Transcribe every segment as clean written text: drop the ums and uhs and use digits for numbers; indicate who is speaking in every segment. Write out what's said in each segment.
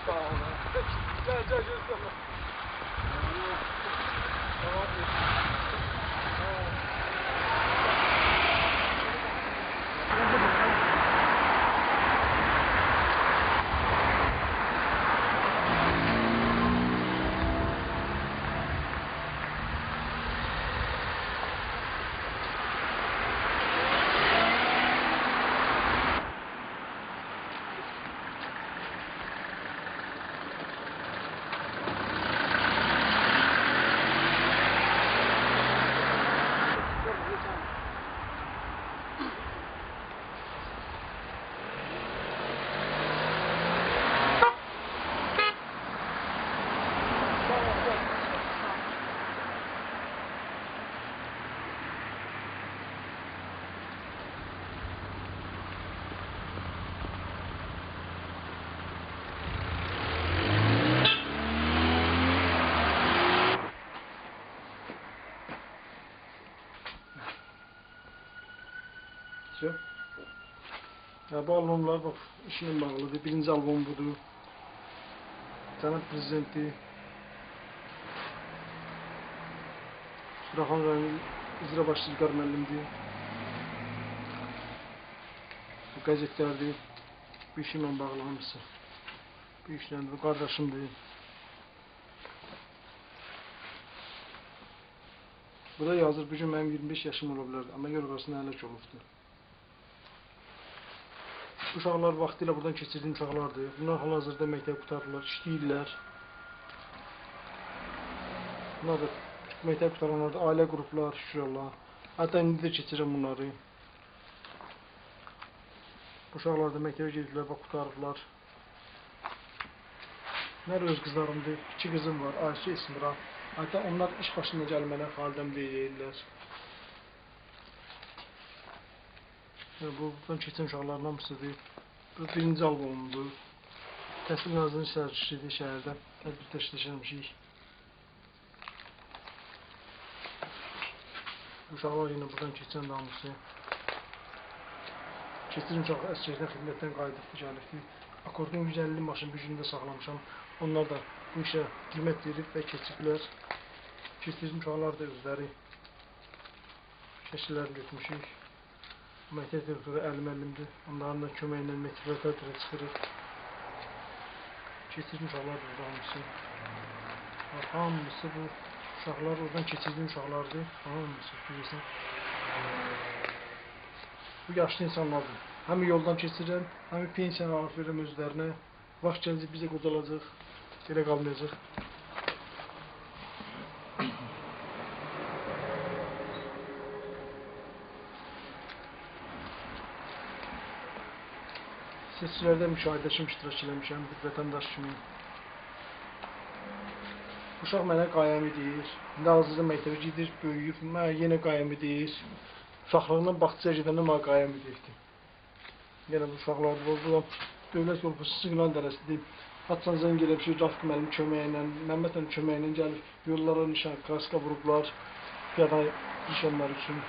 Speaker 1: Sağ ol. Gel gösterme. Ya bu albomlar bak işinle bağlıdır. Birinci albom budur. Cənab Prezidenti Suraxan rayonu icra başçılıqlar müəllimdir. Bu qəzetlərdir. Bu işimlə bağlı hamısı. Bu işlə bu qardaşımdır. Bu da yazır, bugün mənim 25 yaşım ola bilər. Amma yol qarşısında həlak olubdur. Uşaqlar vaxtilə buradan keçirdiyim uşaqlardır. Bunlar hal-hazırda məktəb qutardılar, işləyirlər. Bunlar da məktəb qutaranlar da ailə qruplar, şükür Allah. Hətta indi də keçirəm bunları. Bu uşaqlar da məktəbə gedirlər, bax qutarıblar. Bunlar öz qızlarımdır. 2 qızım var, Ayşə, İsmira. Hətta onlar iş başında gəlmələr, Xalidəm deyirlər. Bu buradan keçən uşaqların hamısıdır. Bu birinci albomumdur. Təhsil Nazirinin sərkişidir şəhərdə. Tədbirdə işləşmişik. Uşaqlar yine buradan keçən də hamısı. Keçirin uşaq əsgərdən xidmətdən qayıdıbdır, gəlibdir. Akordun 150 maşın gücünü də saxlamışam. Onlar da bu işə qiymət verib və keçiblər. Keçirin uşaqlar da özləri şəkillərini götürmüşük. Məktəb direktoru Əli müəllimdir. Onların da köməyi ilə məktəblər tədbirə çıxırıq. Keçirin uşaqlar da burada hamısı. Hamısı bu uşaqlar oradan keçirdiyim uşaqlardır. Hamısı görürsən. Bu yaşlı insanlardır. Həm yoldan keçirəm, həm pensiyanı alıb verirəm özlərinə. Vaxt gəlince bizə qocalacaq, belə qalmayacaq. Seçkilərdə müşahidə kimi iştirak eləmişəm, bir vətəndaş kimi. Uşaq mənə qayəmi deyir. İndi hazırda məktəbə gedir, böyüyüb, mənə yenə qayəmi deyir. Uşaqlığından bağçaya gedəndə mənə qayəmi deyirdi. Yenə bu uşaqlar bu dövlət yolu siqnal dərəsidir. Haçan zəng eləmişik, Rafik müəllim köməyi ilə, Məmmədlə köməyi ilə gəlib yollara nişan, kraska vurublar, piyada nişanlar üçün.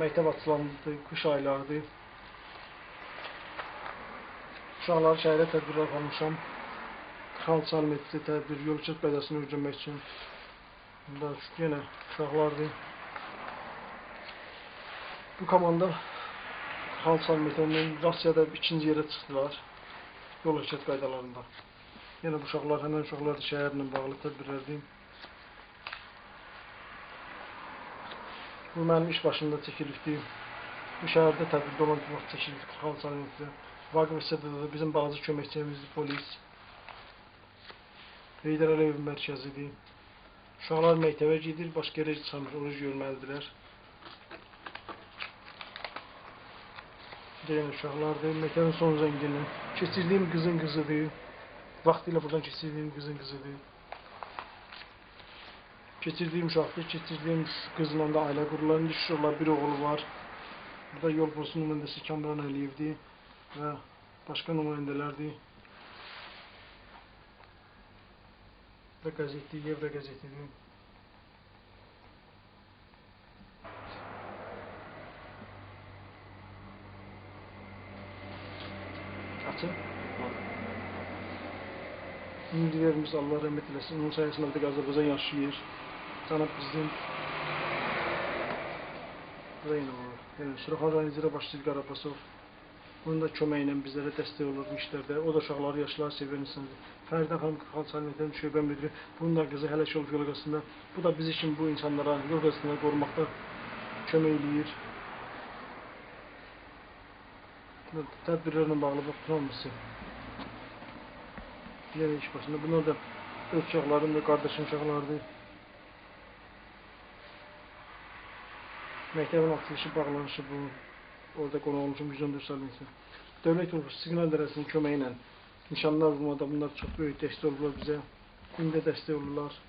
Speaker 1: Məktəb açılandı, qış aylardır. Uşaqları şəhərə tədbirlər aparmışam. Xalq salmetici tədbir, yol keçid qaydasını öyrənmək üçün. Bunda yenə uşaqlardır. Bu komanda Xalq salmetici Rusiyada 2-ci yerə çıxdılar. Yol keçid qaydalarında. Yenə bu uşaqlar, həmən uşaqlar da şəhərlə bağlı tədbirlərdir. Bu mənim iş başında çəkilibdir. Bu şəhərdə tədbirdə olan vaxt çəkilibdir Xalq salmetici. Vaqif Əsədədə bizim bazı köməkçimizdir, polis. Heydər Əliyev mərkəzidir. Uşaqlar məktəbə gedir, başqa yerə çıxamır, oruc görməlidirlər. Deyən uşaqlardır, məktəbin son zəngini. Keçirdiyim qızın qızıdır. Vaxtilə buradan keçirdiyim qızın qızıdır. Keçirdiyim uşaqdır, keçirdiyim qızla da ailə qurularında şükürlər, bir oğlu var. Burada yol polisi nümayəndəsi Kamran Əliyevdir və başqa nümayəndələrdir. Və qəzetdir, Yevra qəzetidir. Açın. Müdirlərimiz Allah rəhmət eləsin. Onun sayəsində bir də Azərbaycan yaşayır. Cənab Prezident burada yenə var. Yəni, Suraxan rayon icra başçısı İlqar Abbasov. Onun da köməyi ilə bizlərə dəstək olur bu işlərdə. O da uşaqları, yaşlıları sevən insandır. Fəridə xanım Xalq Səlamiyyətinin şöbə müdiri. Bunun da qızı həlak olub yol qəzasında. Bu da bizi kimi bu insanlara yol qəzasında qorumaqda kömək eləyir. Tədbirlərlə bağlı baxın hamısı. Yəni iş başında. Bunlar da öz uşaqlarım da, qardaşım uşaqlardır. Məktəbin açılışı, bağlanışı bu. Orada qonaq olmuşum 114 saliyyəsi. Dövlət yolu siqnal idarəsinin köməyi ilə nişanlar vurmada bunlar çox böyük dəstək olurlar bizə. İndi də dəstək olurlar.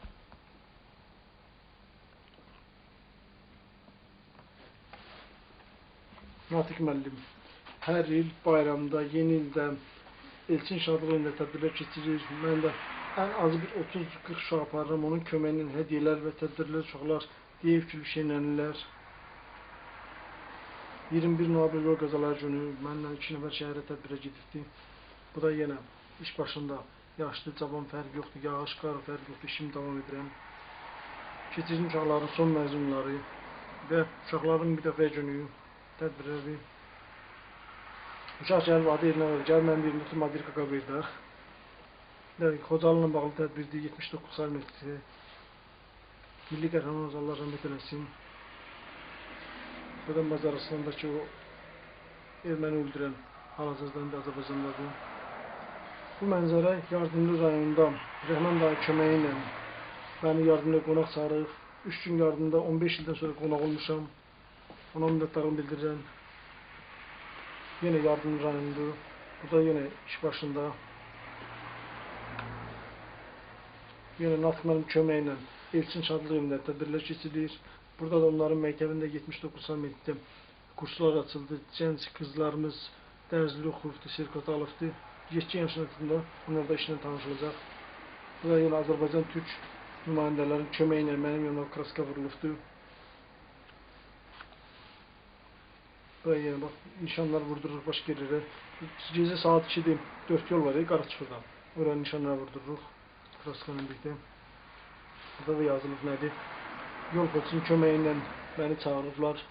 Speaker 1: Natiq müəllim hər il bayramda, yeni ildə, Elçin şadlığı ilə tədbirlər keçirir. Mən də ən azı bir 30-40 uşaq aparıram. Onun köməyi ilə hədiyyələr və tədbirlər uşaqlar deyib ki, şeylənirlər. 21 noyabr yol qəzaları günü mənimlə 2 nəfər şəhərə tədbirə gedibdi. Bu da yenə iş başında yaşlı, cavan fərq yoxdur, yağış, qar fərq yoxdur, işimi davam edirəm. Keçirdim uşaqların son məzunları və uşaqların müdafiə günü tədbirləri. Uşaq gəlib adı yerinə verir, gəl mənim yerimdə oturma, bir qaka verir. Xocalı'nla bağlı tədbirdir, 79 saliyyəsi. Milli qəhrəmanımız Allah rəhmət eləsin. Bu da Macaristandakı o erməni öldürən hal-hazırda Azərbaycandadır. Bu mənzərə Yardımlı rayonunda Rəhman dayı köməyi ilə məni yardımda qonaq çağırıb. 3 gün yardımda 15 ildən sonra qonaq olmuşam. Ona minnətdarlığımı bildirirəm. Yenə Yardımlı rayonundur. Bu da yenə iş başında. Yenə Natiq müəllim köməyi ilə Elçin şadlığı ilə tədbirlər keçirilir. Burada da onların məktəbində 79 saliyyədə kurslar açıldı. Gənc qızlarımız dərzli oxuyubdur, sertifikat alıbdır. 7 yaşın altında onlar da işlə tanışılacaq. Bu da yenə Azərbaycan Türk nümayəndələrin köməyi ilə mənim yanıma kraska vurulubdur. Burada yenə bax, nişanlar vurdururuq başqa yerlərə. Gecə saat 2-dir, 4 yol var, Qaraçıxırdan. Oraya nişanlar vurdururuq kraskanın birlikdə. Burada da yazılıb nədir? Yol polisin köməyi ilə məni çağırıblar.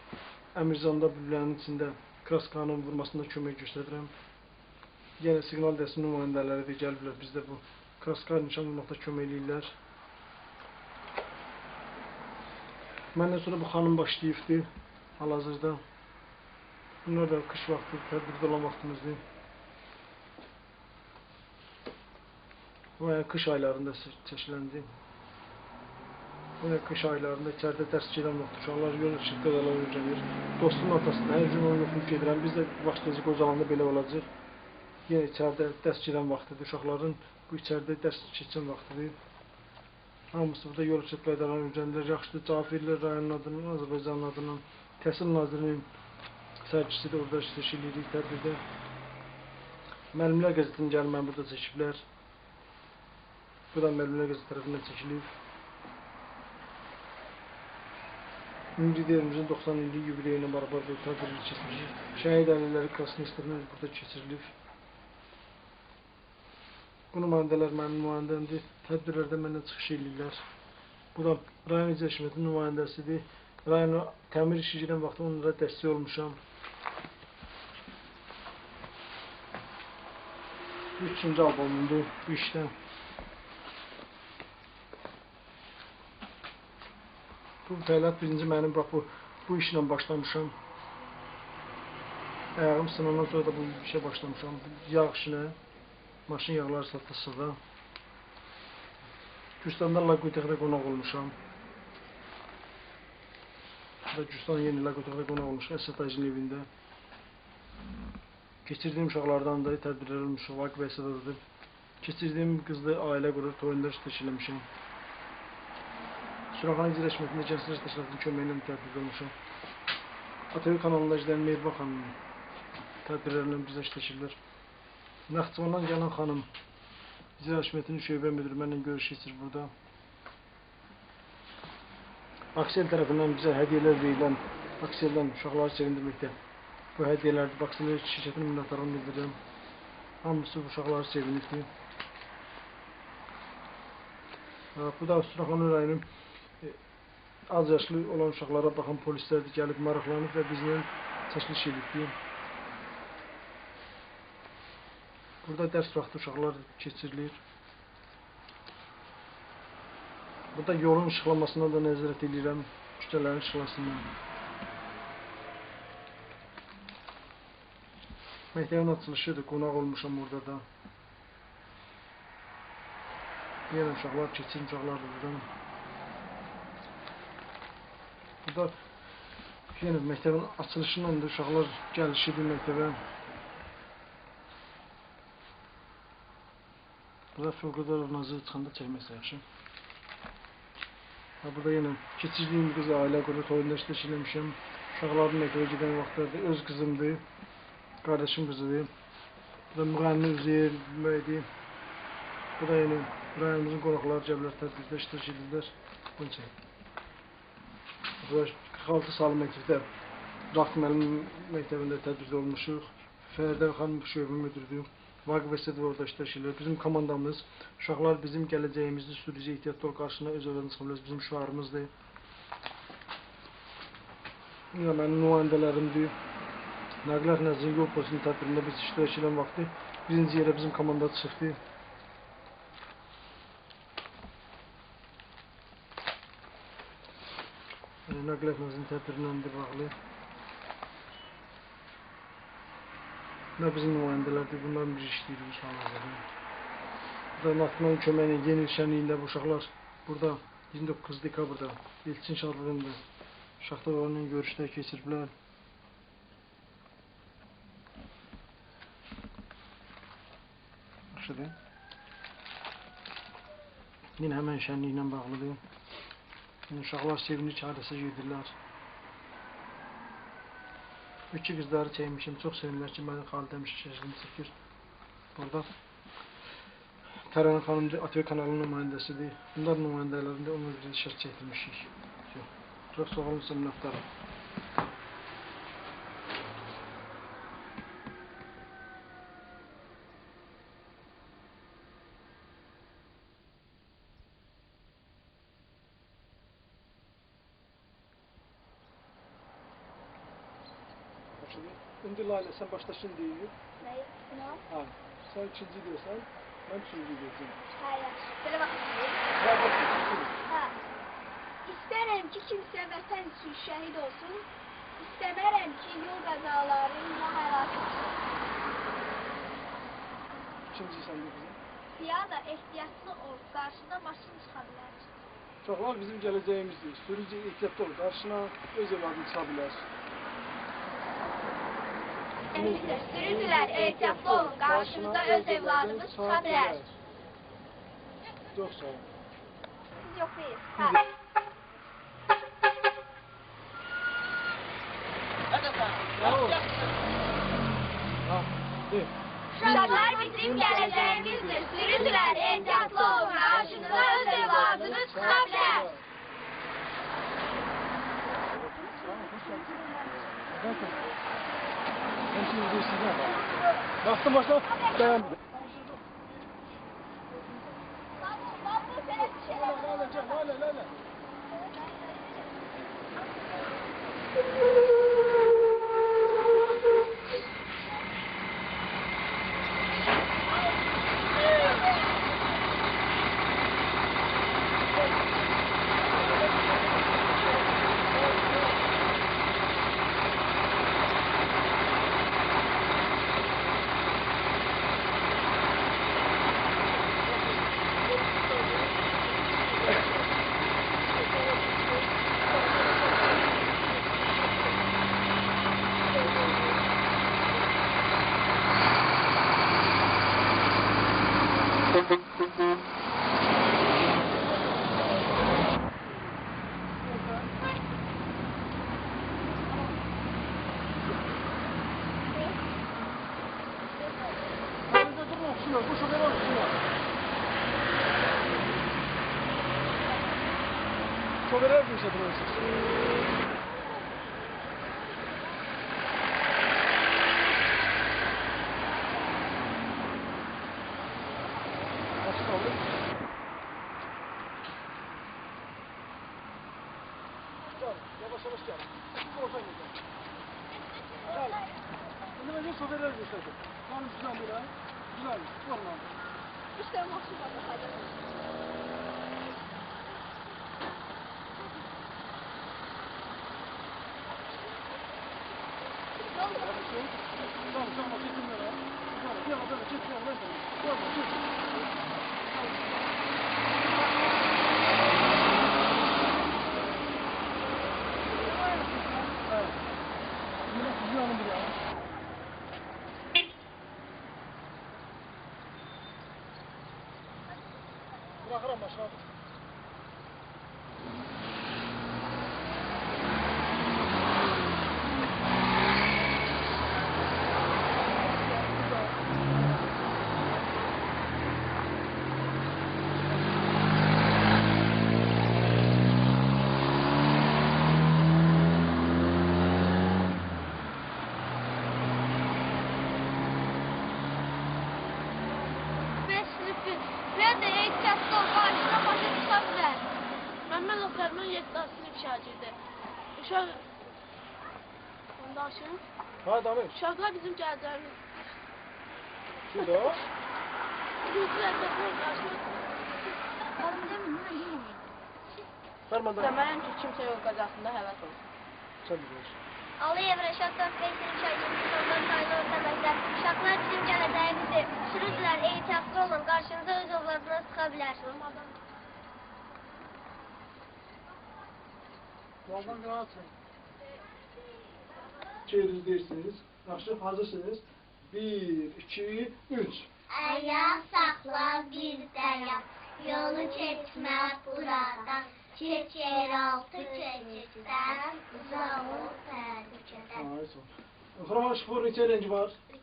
Speaker 1: Əmirzanda bülbülənin içində kraskanın vurmasında kömək göstərirəm. Yenə siqnal idarəsinin nümayəndələri də gəliblər, bizdə bu kraska nişan vurmaqda kömək eləyirlər. Məndən sonra bu xanım başlayıbdır hal-hazırda. Bunlar da qış vaxtı, tədbirdə olan vaxtımızdır. Bu qış aylarında çəkiləndi. Bu qış aylarında içəridə dərs gedən vaxt uşaqlar yol çıxıb qazalar öyrənir. Dostumun atasında hər gün onu yoxlayıb gedirəm. Biz də vaxt gecə qocalanda belə olacaq. Yenə içəridə dərs gedən vaxtıdır. Uşaqların bu içəridə dərs keçən vaxtıdır. Hamısı burada yol çıxıb qazalar öyrənirlər. Yaxşıdır, cavab verirlər rayonun adının, Azərbaycanın adının. Təhsil Nazirinin sərgisi də orada seçil edirik tədbirdə. Müəllimlər qəzetinin gəlməni burada çəkiblər. Bu da Müəllimlər qəzeti tərəfindən çəkilib. Müridlərimizin 90 illik yubileyi ilə bərabər bu tədbirlər keçirilir. Şəhid ailələri klasnistlərini burada keçirilir. Bu nümayəndələr mənim nümayəndəmdir. Tədbirlərdə məndən çıxış edirlər. Bu da rayon icra hakimiyyətinin nümayəndəsidir. Rayona təmir işi gedən vaxtda onlara dəstək olmuşam. 3-cü albomumdur bu işdən. Bu fəaliyyət birinci mənim bu işlə başlamışam. Ayağım sınandan sonra da bu işə başlamışam. Yağ işinə, maşın yağları satılsıda. Gürcüstanda Laqotekdə qonaq olmuşam. Gürcüstan yeni Laqotekdə qonaq olmuşam, Əsəd Tacinin evində. Keçirdiyim uşaqlardan da tədbirlər olmuşam, Vaqif Əsədadır. Keçirdiyim qızlı ailə qurur, toyunlar təşkil etmişəm. Suraxan icra hakimiyyətində Gənclər Təşkilatının köməyi ilə tədbir olmuşam. ATV kanalında izləyən Mehriban xanımın tədbirlərlə bizə işləşirlər. Naxçıvandan gələn xanım icra hakimiyyətinin şöbə müdürü mənlə görüş keçirir burada. Aksel tərəfindən bizə hədiyyələr verilən, Akseldən uşaqları sevindirməkdə bu hədiyyələrdir. Aksel şirkətinin minnətdarlığını bildirirəm. Hamısı uşaqları sevinirdi. Bu da Suraxanı rayonunun az yaşlı olan uşaqlara baxan polislər də gəlib maraqlanıb və bizlə çəkiliş edibdi. Burada dərs vaxtı uşaqlar keçirilir. Burada yolun işıqlamasına da nəzarət edirəm, küçələrin işıqlasından. Məktəbin açılışıdır, qonaq olmuşam orada da. Yenə uşaqlar keçir, uşaqlar da buradan. Burada yenə məktəbin açılışından da uşaqlar gəlişidir məktəbə. Burada Fövqəladə Naziri çıxanda çəkməsə yaxşı. Burada yenə keçirdiyim qız ailə qrupu toyunda iştirak eləmişəm. Uşaqların məktəbə gedən vaxtlarda öz qızımdır, qardaşım qızıdır. Burada müğənni Üzeyir bəydir. Bu da yenə rayonumuzun qonaqları gəliblər, tədbirdə iştirak edirlər. Bunu çək. Burada 46 salı məktəbdə, Rauf müəllim məktəbində tədbirdə olmuşuq. Fərdə xanım şöbə müdürüdür. Vaqif Əsədov orada iştirak edir. Bizim komandamız, uşaqlar bizim gələcəyimizdir, sürücü ehtiyatlı ol qarşına öz övladını çıxabiliriz, bizim şüarımızdır. Yine mənim nümayəndələrimdir. Nəqliyyat Nəzarətinin yol polisinin tədbirində biz iştirak edən vaxtı birinci yerə bizim komanda çıxdı. Nəqliyyat Nəzarətinin tədbirindən də bağlı. Bunlar bizim nümayəndələrdir, bunların bir işləyirik hal-hazırda. Burada Natman köməyinin yeni il şənliyində bu uşaqlar burada 29 dekabrda Elçin şadlığında Şaxtalarla görüşlər keçiriblər. Yaxşıdır. Yine həmən şənliklə bağlıdır. Uşaqlar sevimli çarəsi gedirlər. İki qızları çəkmişim, çox sevinirlər ki, mənim xalidəm şəkilini çəkir. Burada Tərənə xanım ATV kanalının nümayəndəsidir. Bunlar nümayəndələrində ona bir şərt çəkdirmişik. Çox sağ olun, minnətdarım. İndi Layla, sen başta şimdi deyir.
Speaker 2: Neyi? Sınav?
Speaker 1: Ha, sen ikinci diyorsan, ben üçüncü diyeceğim.
Speaker 2: Hayır. Böyle bakayım. Ha. İstərəm ki, kimsə vətən üçün şəhid olsun. İstəmərəm ki, yol qəzalarıyla həlak olsun.
Speaker 1: İkinci sen de bizim.
Speaker 2: Piyada ehtiyatlı ol, qarşına maşın çıxa bilər.
Speaker 1: Uşaqlar bizim gələcəyimizdir. Sürücü ehtiyatlı ol, qarşına öz evladını çıxa bilər.
Speaker 2: Sürücülər ehtiyatlı olun, qarşınıza öz evladımız çıxa bilər.
Speaker 1: Çox sağ olun.
Speaker 2: Siz yoxlayın. Ha. Uşaqlar bizim gələcəyimizdir. Sürücülər ehtiyatlı olun, qarşınıza öz evladınız çıxa bilər.
Speaker 1: Ben şimdi bir sizden baktım başta dayan.
Speaker 2: Babu sen bir şeyler
Speaker 1: Lale. Şoföre bir şey bırakıyorsunuz. Açık oldu. Tamam, yavaş yavaş gel. Oradan gel. Gel. Şimdi önce şoförler gösterdim. Tamam, güzel bir ha. Güzel, normal.
Speaker 2: İşte mahsul var.
Speaker 1: Tamam, tamam, çekinler ha. Tamam, tamam, çekinler. Tamam, bırakırım aşağı.
Speaker 2: Ben de ehtiyatlı ol, karşına başa çıkabilir.
Speaker 3: Mehmet Okar'ın 7. sınıf şagirdi. Uşaq... Ondan sonra...
Speaker 1: Ha, devam et.
Speaker 3: Uşaqlar bizim gələcəyimiz.
Speaker 1: Şurada.
Speaker 3: Rüzgar Əsəfin qarşısına...
Speaker 1: Fermandan.
Speaker 3: Deməliyəm ki, kimsə yol qəzasında həlak olsun.
Speaker 1: Sen biliyorsun.
Speaker 2: Aliyev Reşat Dörtbeş'in şaşırtıcı sonları sayılı orta mektep. Uşaklar bizim geleceğimizdir. Sürücüler ehtiyatlı olun, karşınıza öz yollarına sıkabilir.
Speaker 1: Yoldan rahat sen. Çeyriniz değilsiniz. Yaxşı, hazırsınız. 1, 2, 3.
Speaker 2: Ayağı sakla bir dayan, yolu geçme buradan. Çek yeraltı keçiddən, uzaq ol təhlükədən.
Speaker 1: Ay, sağ ol. Xronoloji şifor neçə rengi var?
Speaker 2: 3.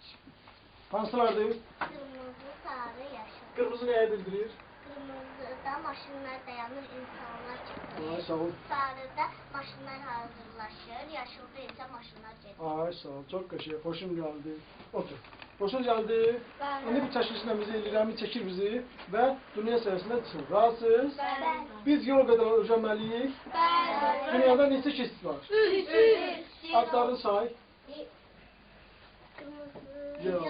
Speaker 1: Hansılardır?
Speaker 2: Kırmızı, sarı, yaşıl.
Speaker 1: Qırmızı nəyə bildirir?
Speaker 2: Kırmızıda maşınlar dayanır, insanlar
Speaker 1: Ay,
Speaker 2: çıxır.
Speaker 1: sağ ol.
Speaker 2: Sarıda maşınlar hazırlaşır, yaşılda isə maşınlar gedir.
Speaker 1: Ay, sağ ol. Çok qəşəng. Xoşum gəldi. Otur. Xoşun gəldi. İndi bir çəkilişlə bizi eləyirəm, çəkir bizi və dünya səhifəsində çıxır. Razısınız?
Speaker 2: Bəli.
Speaker 1: Biz yol qədər öyrənməliyik.
Speaker 2: Bəli.
Speaker 1: Dünyada neçə keçid var?
Speaker 2: 3.
Speaker 1: Adlarını say.
Speaker 2: Kırmızı,
Speaker 1: Yox.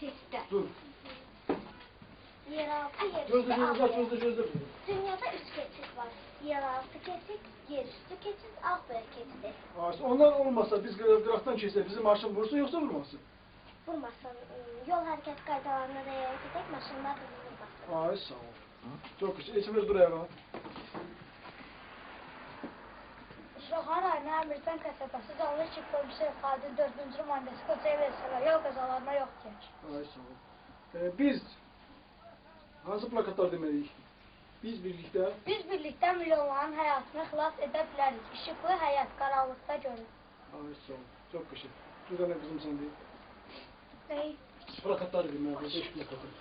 Speaker 2: keçiddə.
Speaker 1: Dur.
Speaker 2: Yeraltı,
Speaker 1: Gözlə,
Speaker 2: yerüstü,
Speaker 1: gözlə, gözlə.
Speaker 2: Dünyada 3 keçid var. Yeraltı keçid, yerüstü keçid, ağbeyaz keçidi.
Speaker 1: Ay, onlar olmasa biz qıraqdan keçsək bizim maşın vursun yoxsa vurmasın?
Speaker 2: Vurmasın, yol hərəkət qaydalarına riayət edək, maşınlar bizi vurmasın.
Speaker 1: Ay, sağ ol. Çok güzel. İçimiz dur ayağa.
Speaker 4: Şahan rayonu Əmircan qəsəbəsi canlı işıq polisi xalidi 4-cü maddəsi Koçaya versələr, yol qəzalarına yox deyək.
Speaker 1: Ay, sağ ol. Biz hansı plakatlar deməliyik? Biz birlikdə
Speaker 4: Biz birlikdə milyonların həyatını xilas edə bilərik. İşıqlı həyat qaranlıqda görür.
Speaker 1: Ay, sağ ol. Çok güzel. Şurada ne kızım sen değil.
Speaker 4: Ney?
Speaker 1: Plakatlar deməliyik. 5 plakatlar.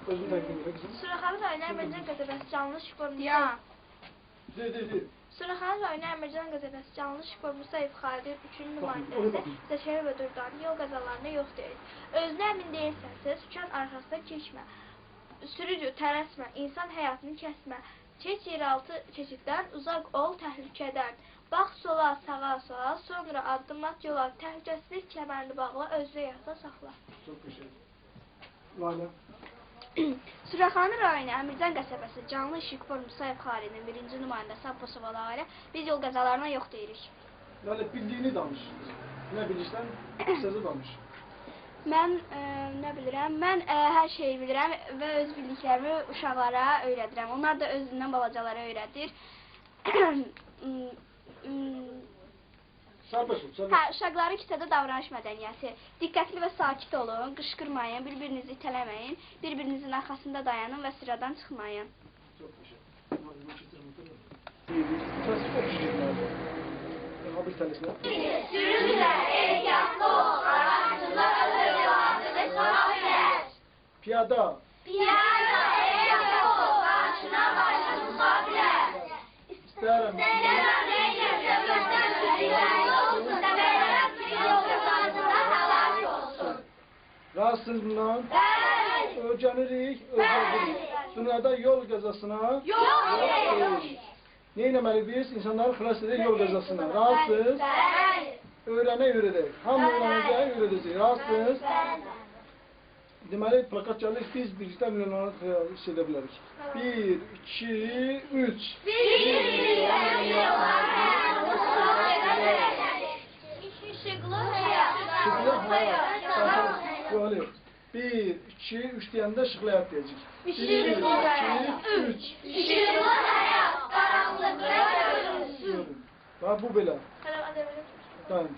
Speaker 1: Özünü təqdim edə kızım.
Speaker 3: Suraxanı rayonu Əmircan qəsəbəsi canlı işıq polisi...
Speaker 1: De.
Speaker 3: Suraxanı rayonu Əmircan qəsəbəsi canlı işıq polisi Sayıb Xalidin 3-cü nümayəndəsi Zəşəri və Dürdanı yol qəzalarına yox deyil. Özünə əmin deyilsənsə, sükan arxasına keçmə. Sürücü tələsmə, insan həyatını kəsmə. Keç yeraltı keçiddən, uzaq ol təhlükədən. Bax sola, sağa, sonra addım at yola. Təhlükəsizlik kəmərini bağla, özünə yadda saxla.
Speaker 1: Çok güzel. Lale.
Speaker 3: Suraxanı rayonu Əmircan qəsəbəsi canlı işıq formu Sayıb Xalidin 1-ci nümayəndəsi Abbasova ailə biz yol qəzalarına yox deyirik.
Speaker 1: Lale bildiyini danış. Ne bilirsən, sözü danış.
Speaker 3: Mən nə bilirəm, mən hər şeyi bilirəm və öz bildiklərimi uşaqlara öyrədirəm. Onlar da özündən balacalara öyrədir.
Speaker 1: Sərbəst ol,
Speaker 3: Hə,
Speaker 1: sərbəst.
Speaker 3: uşaqların küçədə davranış mədəniyyəti. Diqqətli və sakit olun, qışqırmayın, bir-birinizi itələməyin, bir-birinizin arxasında dayanın və sıradan çıxmayın.
Speaker 1: Çok güzel. Biraz oksijen lazım. Bir tanesine.
Speaker 2: Sürücüler ehtiyatlı ol, araçlar öz yollarını sıkabilir.
Speaker 1: Piyada.
Speaker 2: Piyada ehtiyatlı ol, karşına başını sıkabilir.
Speaker 1: İstərəm. Razısınız bundan?
Speaker 2: Bəli.
Speaker 1: Öyrənirik, öyrənirik. Dünyada yol qəzasına
Speaker 2: Yox deyirik.
Speaker 1: Ne etməli biz? İnsanları xilas edək yol qəzasından. Razısınız? Öyrənək. Hamı öyrənəcək, öyrədəcək. Razısınız? Deməli, plakat gəlir, biz birlikdə milyonları xilas edə bilərik. 1, 2, 3.
Speaker 2: İşıqlı həyat.
Speaker 1: Böyle 1, 2, 3 deyəndə işıqlı həyat deyəcək. 1, 2, 3.
Speaker 2: İşıqlı həyat, qaranlıqda görünsün.
Speaker 1: Bax, bu belə.
Speaker 3: Hələ Azərbaycan
Speaker 1: Tamam.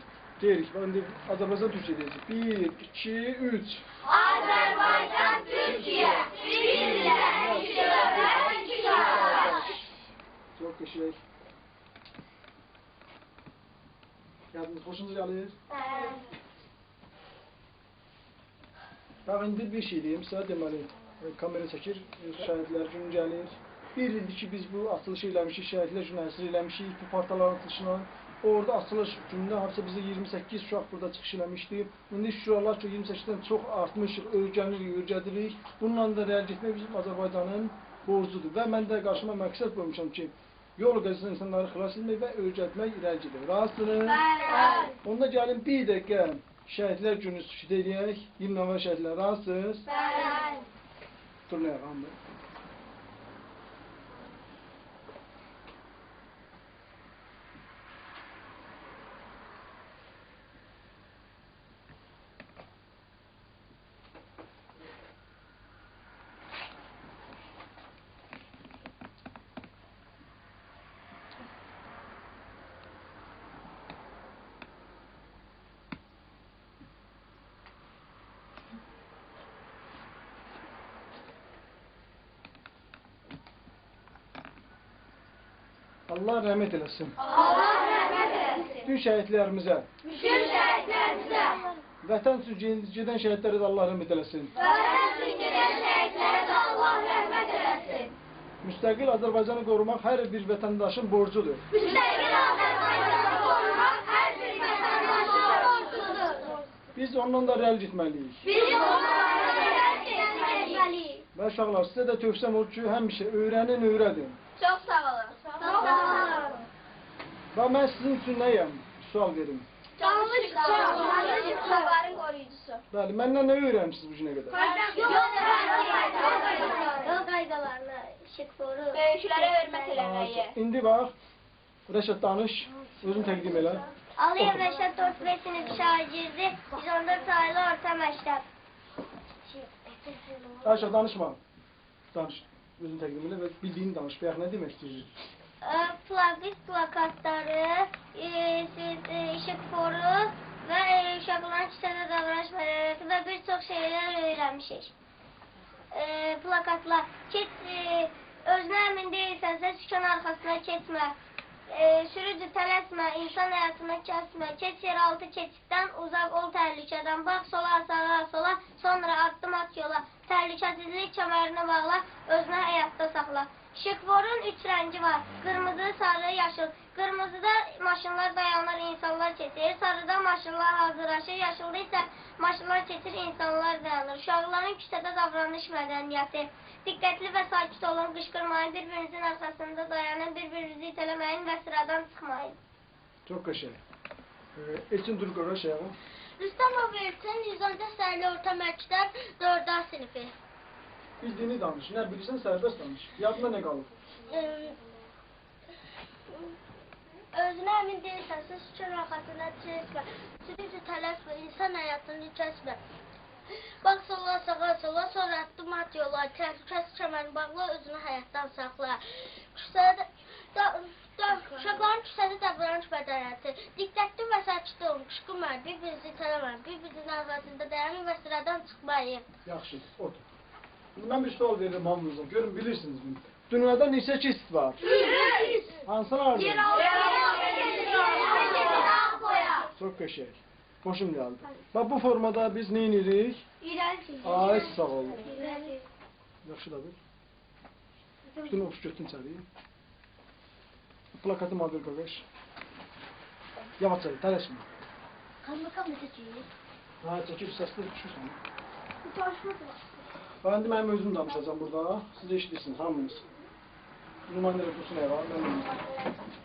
Speaker 1: Deyirik. Bax, indi Azərbaycan Türkçe deyəcək. 1, 2, 3.
Speaker 2: Azərbaycan, Türkiyə, bir-birlə iki dövlət, iki qardaş.
Speaker 1: Çok qəşəng. Yadınız xoşunuza gəlir? Bax, indi bir şey deyim sizə, deməli, kamera çəkir, şəhidlər günü gəlir. Bir ildir ki, biz bu açılışı eləmişik, şəhidlər günü həsr eləmişik, bu partaların açılışına. Orada açılış günündə hardasa bizə 28 uşaq burada çıxış eləmişdi. İndi şükürlər ki, 28-dən çox artmışıq, öyrədirik. Bununla da real etmək bizim Azərbaycanın borcudur. Və mən də qarşıma məqsəd qoymuşam ki, yol qəzasından insanları xilas etmək və öyrətmək irəli gedir. Razısınız? Onda gəlin bir dəqiqə şəhidlər günü sükut eləyək. 20 noyabr şəhidlər razısınız? Turnaya hamı. Allah rəhmət eləsin.
Speaker 2: Allah rəhmət eləsin.
Speaker 1: Bütün şəhidlərimizə,
Speaker 2: Bütün şəhidlərimizə,
Speaker 1: vətən üçün gedən şəhidlərə də Allah rəhmət eləsin.
Speaker 2: vətən üçün gedən şəhidlərə də Allah rəhmət eləsin.
Speaker 1: Müstəqil Azərbaycanı qorumaq hər bir vətəndaşın borcudur.
Speaker 2: Müstəqil Azərbaycanı qorumaq hər bir vətəndaşın borcudur.
Speaker 1: Biz ondan da rəl getməliyik.
Speaker 2: Biz onlara rəhmət etməliyik.
Speaker 1: Və uşaqlar, sizə də tövsiyəm olur ki, həmişə öyrənin, öyrədin.
Speaker 3: Çox sağ olun.
Speaker 2: Çox sağ olun.
Speaker 1: Və mən sizin üçün nəyəm? Sual verin.
Speaker 3: Canlı uşaqların qoruyucusu.
Speaker 1: Bəli, məndən nə öyrənmişsiniz bu günə qədər?
Speaker 2: Yol qaydalarına işıqforu.
Speaker 3: Böyüklərə hörmət eləməyi.
Speaker 1: İndi bax, Rəşad danış, özün təqdim elə.
Speaker 2: Aliyev Rəşad 4B sinif şagirdi, 114 sayılı orta məktəb.
Speaker 1: Rəşad danışma. Danış, özün təqdim elə və bildiyini danış. Bayaq nə demək istəyirsiniz?
Speaker 2: Plakit plakatları, işıqforu və uşaqların küçədə davranış mənəviyyatı və bir çox şeylər öyrənmişik. Plakatlar, özünə əmin deyilsənsə, sükan arxasına keçmə, sürücü tələsmə, insan həyatını kəsmə, keç yeraltı keçiddən uzaq ol təhlükədən, bax sola, sağa, sola, sonra addım at yola, təhlükəsizlik kəmərini bağla, özünə həyatda saxla. İşıqforun 3 rəngi var, qırmızı, sarı, yaşıl. Qırmızıda maşınlar dayanır, insanlar keçir, sarıda maşınlar hazırlaşır, yaşılda isə maşınlar keçir, insanlar dayanır. Uşaqların küçədə davranış mədəniyyəti. Diqqətli və sakit olun, qışqırmayın, bir-birinizin arxasında dayanın, bir-birinizi itələməyin və sıradan çıxmayın.
Speaker 1: Çox qəşəng. Elçin Durqora şeyə.
Speaker 2: Rüstəmov Elçin 114 sayılı orta məktəb 4A sinifi.
Speaker 1: Bildiyini danış, nə bilirsən sərbəst danış. Yadında nə qalır?
Speaker 2: Özünə əmin deyilsənsə, sükan arxasına keçmə, sürücü tələsmə, insan həyatını kəsmə. Bax sola, sağa, sola, sonra addım at yola, təhlükəsiz kəmərini bağla, özünü həyatdan saxla. Uşaqların küçədə davranış mədəniyyəti. Diqqətli və sakit olun, qışqırmayın, bir-birinizi itələməyin, bir-birinizin arxasında dayanın və sıradan çıxmayın.
Speaker 1: Yaxşı, otur. Mən bir sual verirəm hamınıza, görün bilirsiniz bunu. Dünyada neçə keçid var? Hansılardır? Çox qəşəng. Xoşum gəldi. Bax bu formada biz nə edirik? Ay sağ olun. Yaxşı da bil. Bütün oxuş götün içəriyə. Plakatı mobil qardaş. Yavaş çək, tələşmə.
Speaker 2: Qalma çəkir.
Speaker 1: Ha, çəkir, səsli düşürsən. Bax, indi mənim özüm danışacağım burada. Siz eşidirsiniz, hamınız. nümayəndələr kursu nə var? Mən bilmirəm.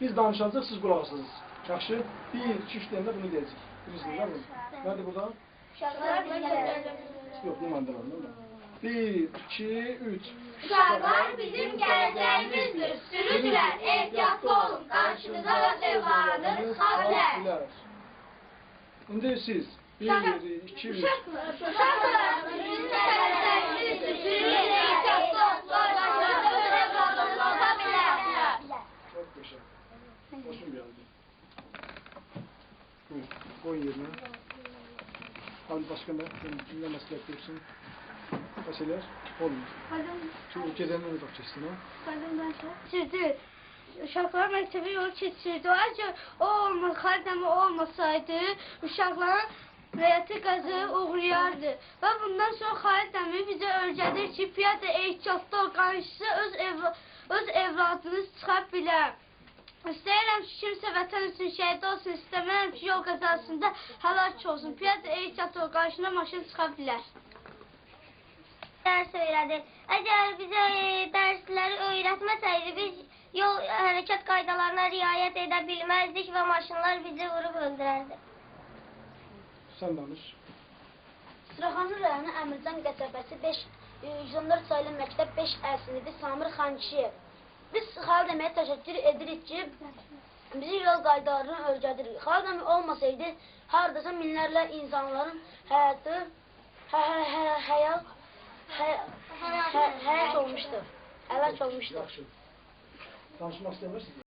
Speaker 1: Biz danışacağıq, siz qulaq asacaqsınız. Yaxşı? 1, 2, 3 deyəndə bunu deyəcək. Bilirsiniz, değil mi? Nədir burada?
Speaker 2: Uşaqlar bizim
Speaker 1: Yox, nümayəndələr. 1, 2, 3.
Speaker 2: Uşaqlar bizim gələcəyimizdir. Sürücülər, ehtiyatlı olun. Qarşınıza öz evladınız xatirlər.
Speaker 1: İndi siz 1, 2, 3.
Speaker 2: Uşaqlar bizim gələcəyimizdir. Sürücülər, ehtiyatlı olun. Qarşınıza öz evladınız xatirlər.
Speaker 1: Çok yaşa. Hoşum geldi. Buyur, koy yerine. Abi başka ne meslek yapıyorsun? Meseleler olmuyor. Çünkü ülkeden ne bakacaksın ha?
Speaker 4: Sürücü. Uşaqlar məktəbə yol keçirdi. Ancaq o xəritəmi olmasaydı, uşaqların həyatı qazı uğrayardı. Və bundan sonra xəritəmi bizə öyrədir ki, piyada ehtiyatlı ol, qarşısı öz evladınız çıxa bilər. İstəyirəm ki, kimsə vətən üçün şəhid olsun, istəmirəm ki, yol qəzasında həlak olsun. Piyada ehtiyatlı ol, qarşına maşın çıxa bilər.
Speaker 2: Dərs öyrədir. Əgər bizə dərsləri öyrətməsəydi, biz yol hərəkət qaydalarına riayət edə bilməzdik və maşınlar bizi vurub öldürərdi.
Speaker 1: Sen danış.
Speaker 5: Suraxanlı rayonu Əmircan qəsəbəsi 114 saylı məktəb 5 ərsinidir Samir Xankişiyev. Biz xalq deməyə təşəkkür edirik ki, bizi yol qaydalarını öyrədirik. Xalq demək olmasaydı, haradasa minlərlə insanların həyatı həyat olmuşdur. Həlak olmuşdur.
Speaker 1: Yaxşı. Danışmaq istəmirsiniz?